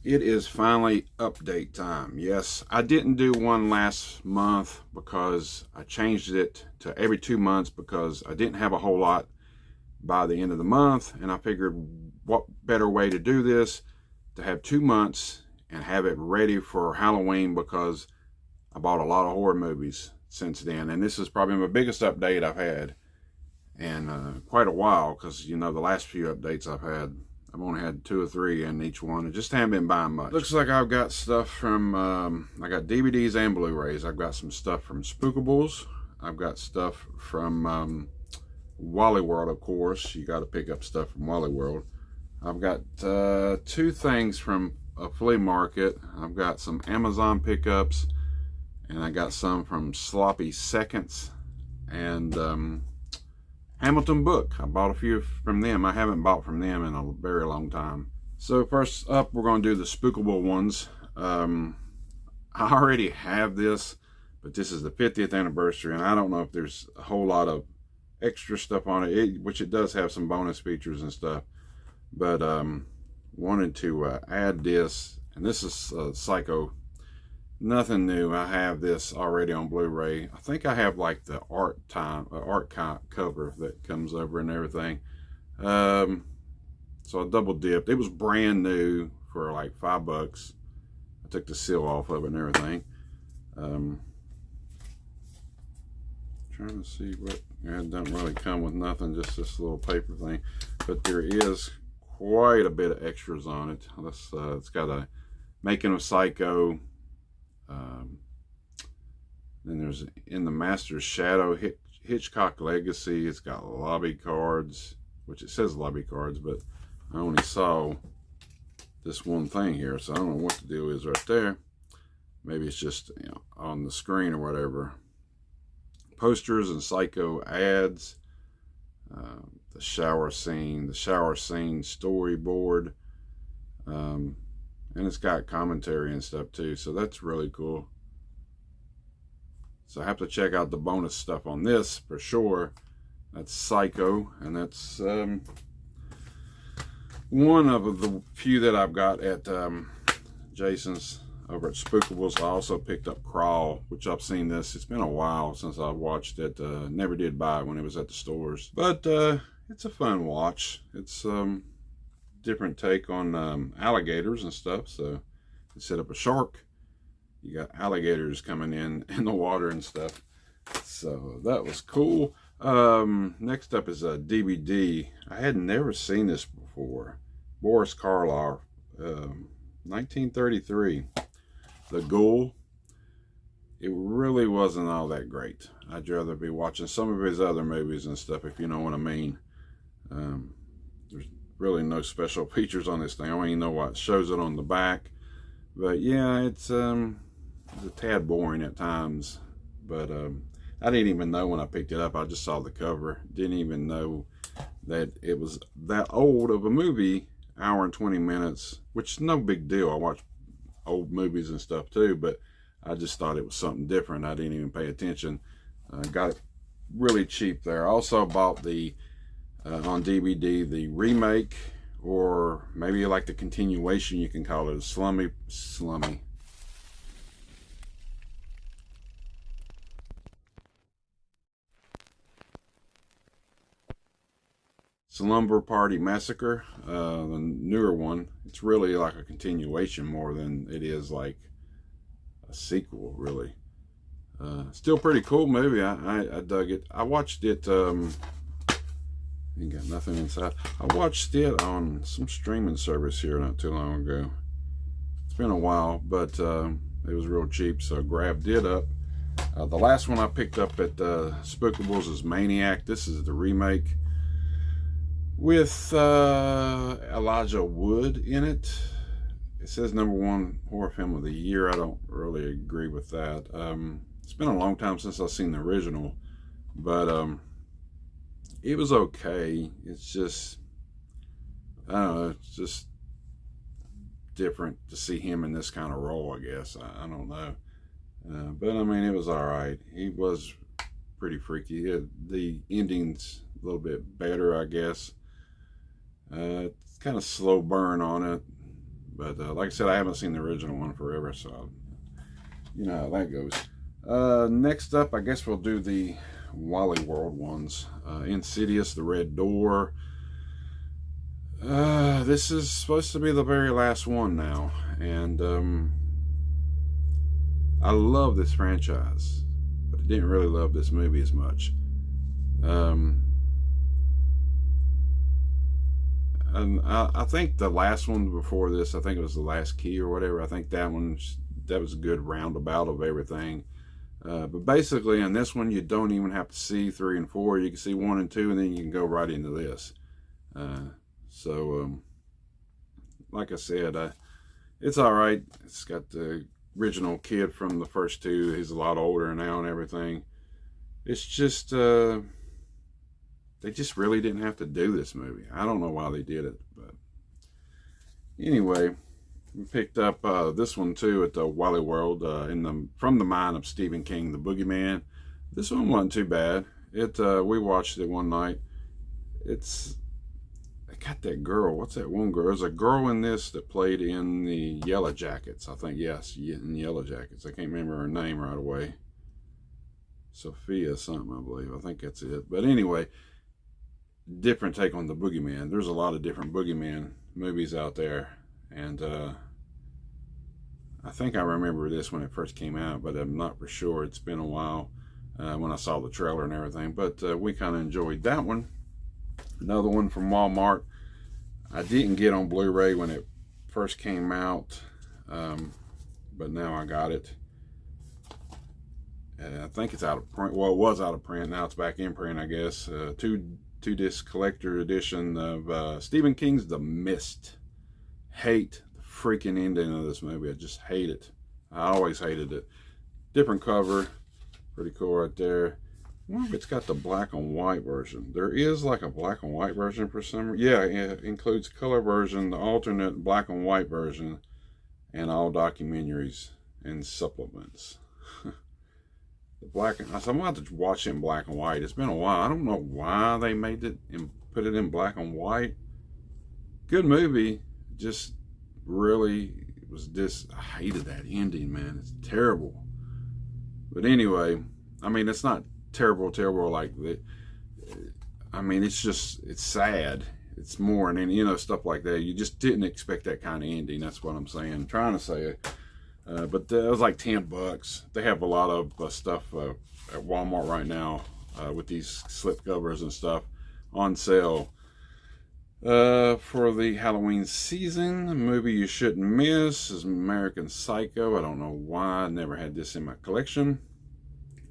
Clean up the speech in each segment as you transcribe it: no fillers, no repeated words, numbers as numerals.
It is finally update time. Yes, I didn't do one last month because I changed it to every 2 months because I didn't have a whole lot by the end of the month, and I figured what better way to do this to have 2 months and have it ready for Halloween, because I bought a lot of horror movies since then, and this is probably my biggest update I've had in quite a while, because you know the last few updates I've only had 2 or 3 in each one. I just haven't been buying much. Looks like I've got stuff from, I got DVDs and Blu-rays. I've got some stuff from Spookables. I've got stuff from Wally World, of course. You got to pick up stuff from Wally World. I've got 2 things from a flea market. I've got some Amazon pickups, and I got some from Sloppy Seconds and Hamilton Book. I bought a few from them. I haven't bought from them in a very long time. So first up, we're going to do the Spookable ones. I already have this, but this is the 50th anniversary, and I don't know if there's a whole lot of extra stuff on it, which it does have some bonus features and stuff. But wanted to add this, and this is Psycho. Nothing new. I have this already on Blu-ray. I think I have like the art cover that comes over and everything. So I double dipped. It was brand new for like $5. I took the seal off of it and everything. Trying to see what, it doesn't really come with nothing, just this little paper thing. But there is quite a bit of extras on it. It's got a making of Psycho. Then there's In the Master's Shadow, Hitchcock Legacy. It's got lobby cards, which it says lobby cards, but I only saw this one thing here, so I don't know what the deal is right there. Maybe it's just, you know, on the screen or whatever. Posters and Psycho ads. The shower scene storyboard. And it's got commentary and stuff too, so that's really cool. So I have to check out the bonus stuff on this for sure. That's Psycho, and that's one of the few that I've got at Jason's over at Spookables. I also picked up Crawl, which I've seen this. It's been a while since I watched it. Never did buy it when it was at the stores, but it's a fun watch. It's different take on alligators and stuff. So instead of a shark, you got alligators coming in the water and stuff. So that was cool. Next up is a DVD. I had never seen this before. Boris Karloff, 1933. The Ghoul. It really wasn't all that great. I'd rather be watching some of his other movies and stuff, if you know what I mean. There's really no special features on this thing. I don't even know what shows it on the back. But yeah, it's a tad boring at times. But I didn't even know when I picked it up. I just saw the cover. Didn't even know that it was that old of a movie. Hour and 20 minutes, which is no big deal. I watch old movies and stuff too, but I just thought it was something different. I didn't even pay attention. Got it really cheap there. I also bought the on DVD the remake, or maybe like the continuation, you can call it, a Slummy Slumber Party Massacre, the newer one. It's really like a continuation more than it is like a sequel, really. Still pretty cool movie. I dug it. I watched it, ain't got nothing inside. I watched it on some streaming service here not too long ago. It's been a while, but it was real cheap, so I grabbed it up. The last one I picked up at Spookables is Maniac. This is the remake with Elijah Wood in it. It says #1 horror film of the year. I don't really agree with that. It's been a long time since I've seen the original, but it was okay. It's just, I don't know, it's just different to see him in this kind of role, I guess. I don't know. But I mean, it was all right. He was pretty freaky. The ending's a little bit better, I guess. It's kind of slow burn on it, But like I said, I haven't seen the original one forever, so you know how that goes. Next up, I guess we'll do the Wally World ones. Insidious, The Red Door. This is supposed to be the very last one now, and I love this franchise, but I didn't really love this movie as much. And I think the last one before this, I think it was The Last Key or whatever, I think that was a good roundabout of everything. But basically in this one, you don't even have to see 3 and 4. You can see 1 and 2, and then you can go right into this. Like I said, it's all right. It's got the original kid from the first 2. He's a lot older now and everything. It's just they just really didn't have to do this movie. I don't know why they did it, but anyway, we picked up this one too at the Wally World from the mind of Stephen King, The Boogeyman. This one wasn't too bad. We watched it one night. They got that girl. What's that one girl? There's a girl in this that played in the Yellow Jackets, I think. Yes, in Yellow Jackets. I can't remember her name right away. Sophia something, I believe. I think that's it. But anyway, different take on the Boogeyman. There's a lot of different Boogeyman movies out there, and I think I remember this when it first came out, but I'm not for sure. It's been a while when I saw the trailer and everything, but we kind of enjoyed that one. Another one from Walmart. I didn't get on Blu-ray when it first came out, but now I got it. And I think it's out of print. Well, it was out of print. Now it's back in print, I guess. Two-disc collector edition of Stephen King's The Mist. Hate the freaking ending of this movie. I just hate it. I always hated it. Different cover. Pretty cool right there. I wonder if it's got the black and white version. There is like a black and white version for some reason. Yeah, it includes color version, the alternate black and white version, and all documentaries and supplements. I'm gonna have to watch it in black and white. It's been a while. I don't know why they made it and put it in black and white. Good movie. Just really I hated that ending, man. It's terrible. But anyway, I mean, it's not terrible like that. I mean, it's sad. It's more, and you know, stuff like that. You just didn't expect that kind of ending. That's what I'm saying. I'm trying to say it. But it was like $10. They have a lot of stuff at Walmart right now with these slip covers and stuff on sale for the Halloween season. A movie you shouldn't miss is American Psycho. I don't know why I never had this in my collection,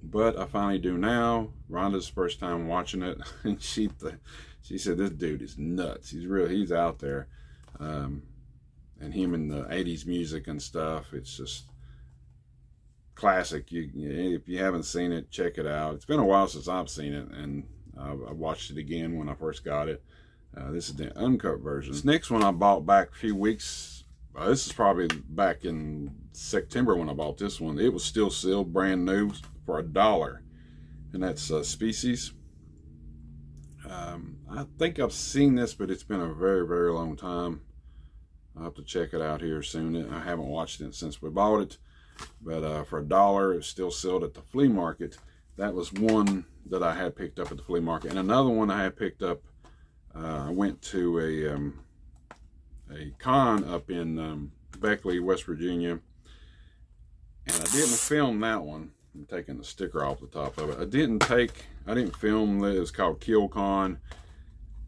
but I finally do now. Rhonda's first time watching it, and she said this dude is nuts. He's out there. And him in the 80s music and stuff, it's just classic. If you haven't seen it, check it out. It's been a while since I've seen it, and I watched it again when I first got it. This is the uncut version. This next one I bought back a few weeks. This is probably back in September when I bought this one. It was still sealed, brand new, for $1, and that's Species. I think I've seen this, but it's been a very, very long time. I'll have to check it out here soon. I haven't watched it since we bought it, but for $1, it's still sealed at the flea market. That was one that I had picked up at the flea market, and another one I had picked up. I went to a con up in Beckley, West Virginia, and I didn't film that one. I'm taking the sticker off the top of it. I didn't film it. It's called KillCon.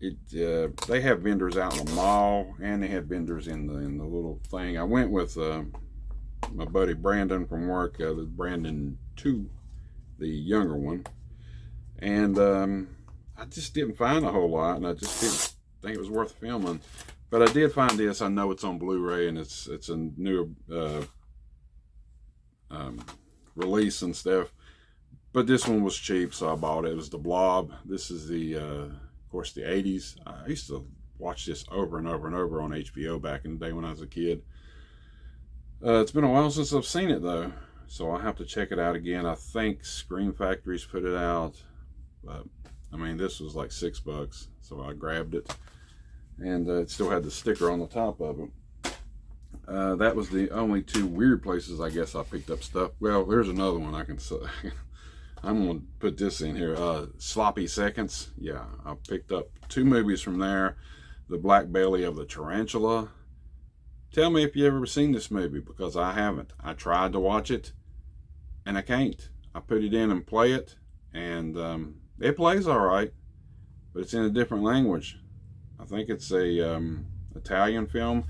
They have vendors out in the mall, and they had vendors in the little thing. I went with my buddy Brandon from work, Brandon 2, the younger one, and I just didn't find a whole lot, and I just didn't think it was worth filming. But I did find this. I know it's on Blu-ray, and it's a new release and stuff. But this one was cheap, so I bought it. It was The Blob. This is of course, the 80s. I used to watch this over and over and over on HBO back in the day when I was a kid. It's been a while since I've seen it, though, so I'll have to check it out again. I think Scream Factory's put it out, but, I mean, this was like $6, so I grabbed it, and it still had the sticker on the top of it. That was the only two weird places I guess I picked up stuff. Well, here's another one I can say. I'm going to put this in here. Sloppy Seconds. Yeah, I picked up 2 movies from there. The Black Belly of the Tarantula. Tell me if you ever seen this movie, because I haven't. I tried to watch it, and I can't. I put it in and play it, and it plays all right, but it's in a different language. I think it's a Italian film.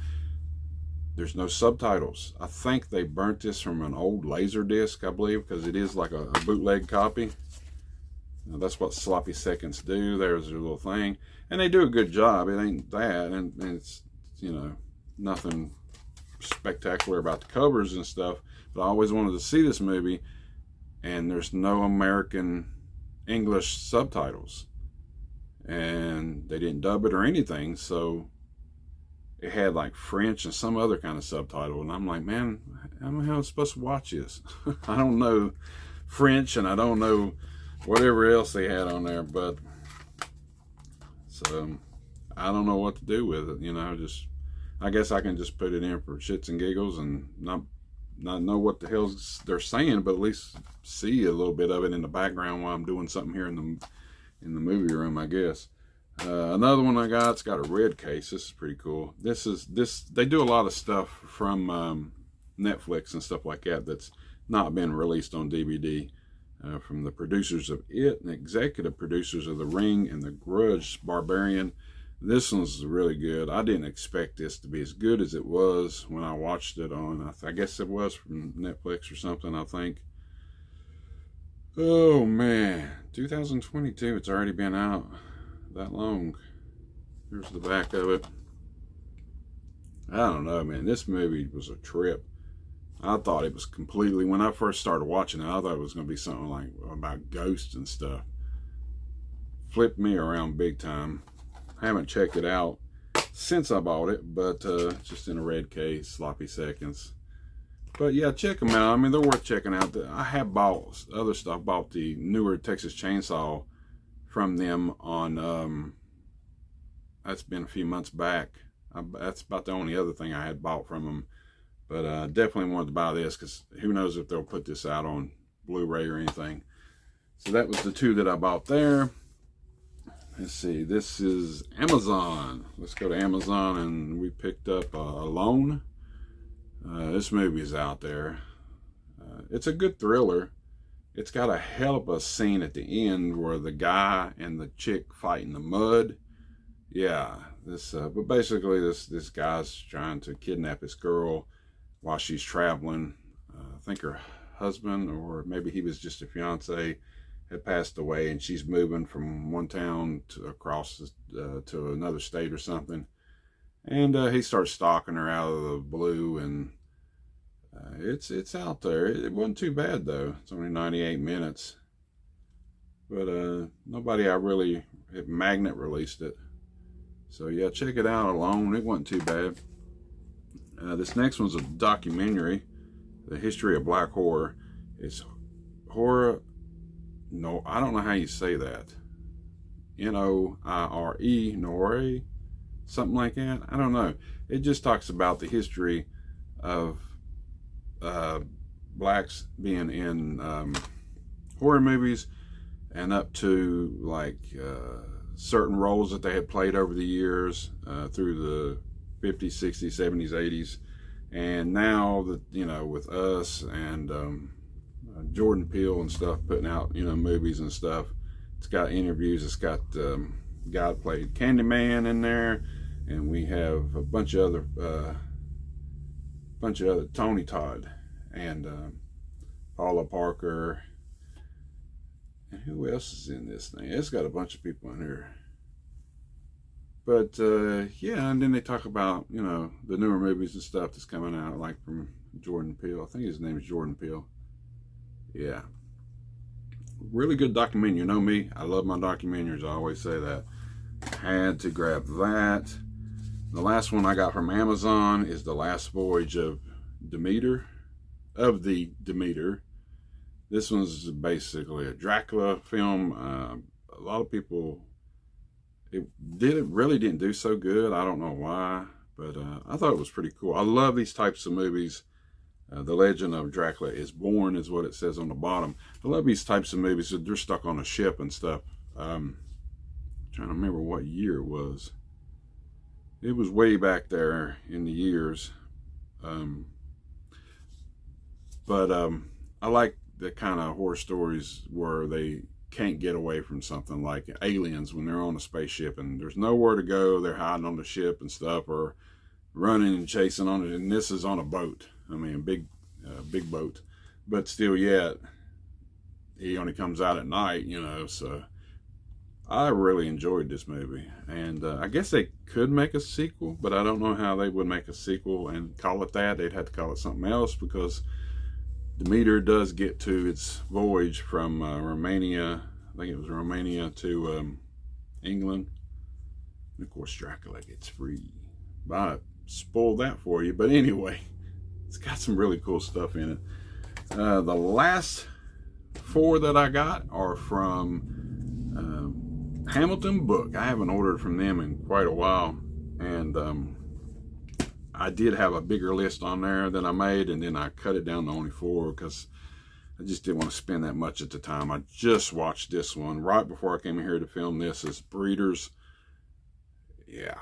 There's no subtitles. I think they burnt this from an old laser disc, I believe, because it is like a bootleg copy. Now, that's what Sloppy Seconds do. There's their little thing. And they do a good job. It ain't that. And it's, you know, nothing spectacular about the covers and stuff. But I always wanted to see this movie. And there's no American English subtitles. And they didn't dub it or anything. So it had like French and some other kind of subtitle, and I'm like, man, how am I supposed to watch this? I don't know French, and I don't know whatever else they had on there, but so I don't know what to do with it. You know, just I guess I can just put it in for shits and giggles and not know what the hell they're saying, but at least see a little bit of it in the background while I'm doing something here in the movie room, I guess. Another one I got, it's got a red case. This is pretty cool. They do a lot of stuff from Netflix and stuff like that that's not been released on DVD. From the producers of It and executive producers of The Ring and The Grudge, Barbarian. This one's really good. I didn't expect this to be as good as it was when I watched it on, I guess it was from Netflix or something, I think. Oh man, 2022, it's already been out that long. Here's the back of it. I don't know, man. This movie was a trip. I thought it was completely, when I first started watching it, I thought it was going to be something like about ghosts and stuff. Flipped me around big time. I haven't checked it out since I bought it, but just in a red case, Sloppy Seconds. But yeah, check them out. I mean, they're worth checking out. I have bought other stuff. Bought the newer Texas Chainsaw from them on, that's been a few months back. That's about the only other thing I had bought from them. But definitely wanted to buy this, because who knows if they'll put this out on Blu-ray or anything. So that was the 2 that I bought there. Let's see, this is Amazon. Let's go to Amazon, and we picked up Alone. This movie's out there. It's a good thriller. It's got a hell of a scene at the end where the guy and the chick fight in the mud. Yeah, but basically this guy's trying to kidnap this girl while she's traveling. I think her husband, or maybe he was just a fiance, had passed away, and she's moving from one town to across to another state or something. And he starts stalking her out of the blue, and it's out there. It wasn't too bad though. It's only 98 minutes. But nobody Magnet released it. So yeah, check it out, Alone. It wasn't too bad. This next one's a documentary, The History of Black Horror. It's horror. No, I don't know how you say that. N-O-I-R-E, Noire, something like that. I don't know. It just talks about the history of blacks being in horror movies, and up to like certain roles that they had played over the years through the 50s, 60s, 70s, 80s, and now that, with us and Jordan Peele and stuff putting out, movies and stuff. It's got interviews. It's got guy that played Candyman in there, and we have a bunch of other Tony Todd and Paula Parker, and who else is in this thing? It's got a bunch of people in here. But yeah, and then they talk about the newer movies and stuff that's coming out, like from Jordan Peele. I think his name is Jordan Peele. Yeah, really good documentary. You know me, I love my documentaries. I always say that. Had to grab that. The last one I got from Amazon is The Last Voyage of Demeter. This one's basically a Dracula film. A lot of people, it really didn't do so good. I don't know why, But I thought it was pretty cool. I love these types of movies. The Legend of Dracula is Born is what it says on the bottom. I love these types of movies that they're stuck on a ship and stuff. Trying to remember what year it was. It was way back there in the years. But I like the kind of horror stories where they can't get away from something, like Aliens when they're on a spaceship and there's nowhere to go. They're hiding on the ship and stuff, or running and chasing on it. And this is on a boat. I mean, a big boat. But still, yet, he only comes out at night, you know, so I really enjoyed this movie. And I guess they could make a sequel, but I don't know how they would make a sequel and call it that. They'd have to call it something else, because the meter does get to its voyage from Romania. I think it was Romania to England. And of course, Dracula gets free. But I spoiled that for you. But anyway, it's got some really cool stuff in it. The last 4 that I got are from Hamilton Book. I haven't ordered from them in quite a while, and I did have a bigger list on there than I made, and then I cut it down to only 4 because I just didn't want to spend that much at the time. I just watched this one right before I came here to film this. Is Breeders. Yeah.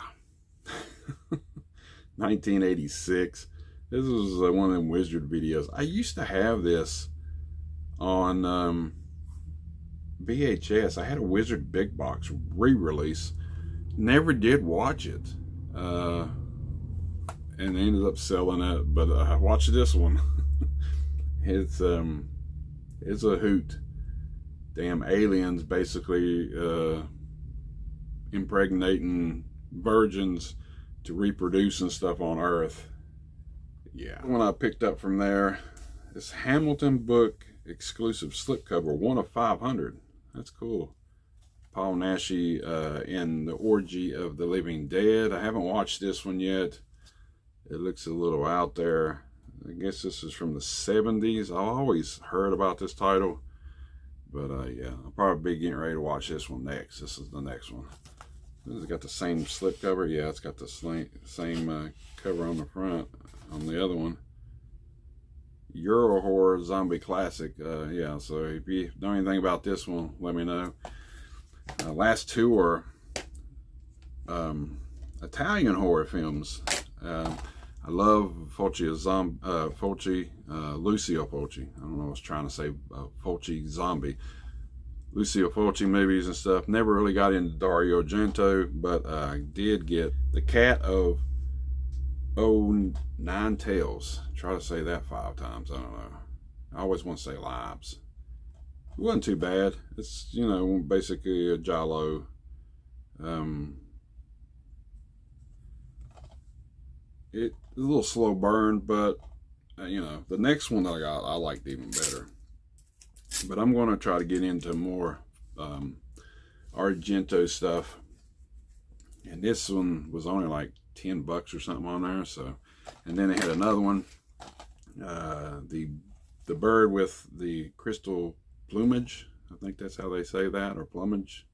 1986. This was one of them Wizard videos. I used to have this on VHS. I had a Wizard Big Box re-release. Never did watch it. And they ended up selling it. But I watched this one. It's a hoot. Damn aliens basically impregnating virgins to reproduce and stuff on Earth. Yeah. When I picked up from there, this Hamilton Book exclusive slipcover, 1 of 500. That's cool. Paul Naschy in The Orgy of the Living Dead. I haven't watched this one yet. It looks a little out there. I guess this is from the 70s. I've always heard about this title. But yeah, I'll probably be getting ready to watch this one next. This is the next one. Has it got the same slipcover? Yeah, it's got the same cover on the front. On the other one, Euro Horror Zombie Classic. Yeah, so if you know anything about this one, let me know. Last 2 are Italian horror films. I love Lucio Fulci. I don't know what I was trying to say. Fulci Zombie. Lucio Fulci movies and stuff. Never really got into Dario Argento, but I did get The Cat of 9 Tails. Try to say that 5 times. I don't know. I always want to say lives. It wasn't too bad. It's, you know, basically a giallo. It's a little slow burn, but you know, the next one that I got, I liked even better. But I'm going to try to get into more Argento stuff. And this one was only like $10 or something on there. So, and then they had another one, the bird with the crystal plumage. I think that's how they say that, or plumage.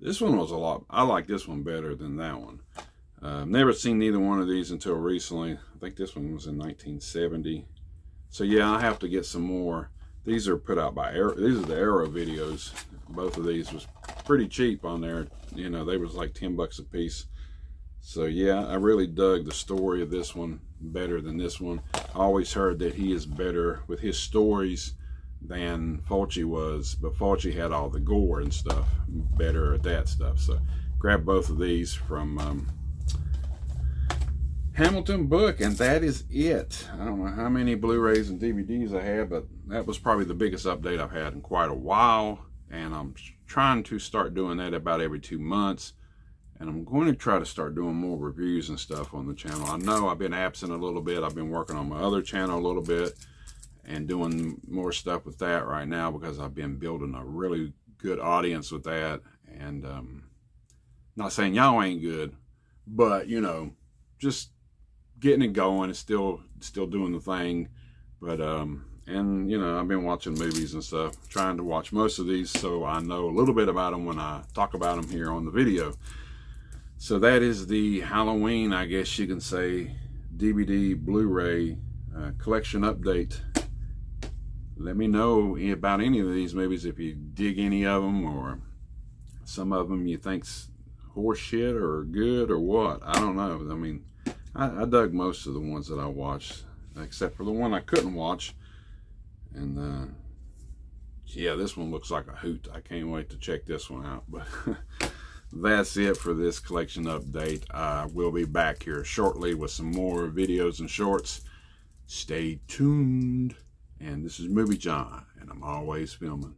This one was a lot. I like this one better than that one. Never seen neither one of these until recently. I think this one was in 1970. So yeah, I have to get some more. These are put out by Arrow. These are the Arrow videos. Both of these was pretty cheap on there. You know, they was like $10 a piece. So yeah, I really dug the story of this one better than this one. I always heard that he is better with his stories than Fulci was, but Fulci had all the gore and stuff, better at that stuff. So grab both of these from Hamilton Book, and that is it. I don't know how many Blu-rays and DVDs I had, but that was probably the biggest update I've had in quite a while, and I'm trying to start doing that about every 2 months, and I'm going to try to start doing more reviews and stuff on the channel. I know I've been absent a little bit. I've been working on my other channel a little bit and doing more stuff with that right now because I've been building a really good audience with that, and not saying y'all ain't good, but you know, just getting it going. It's still doing the thing. But and you know, I've been watching movies and stuff, trying to watch most of these so I know a little bit about them when I talk about them here on the video. So that is the Halloween, I guess you can say, DVD Blu-ray collection update. Let me know about any of these movies, if you dig any of them, or some of them you think's horse shit or good or what. I don't know. I mean, I dug most of the ones that I watched, except for the one I couldn't watch. And yeah, this one looks like a hoot. I can't wait to check this one out. But that's it for this collection update. We'll be back here shortly with some more videos and shorts. Stay tuned. And this is Movie John, and I'm always filming.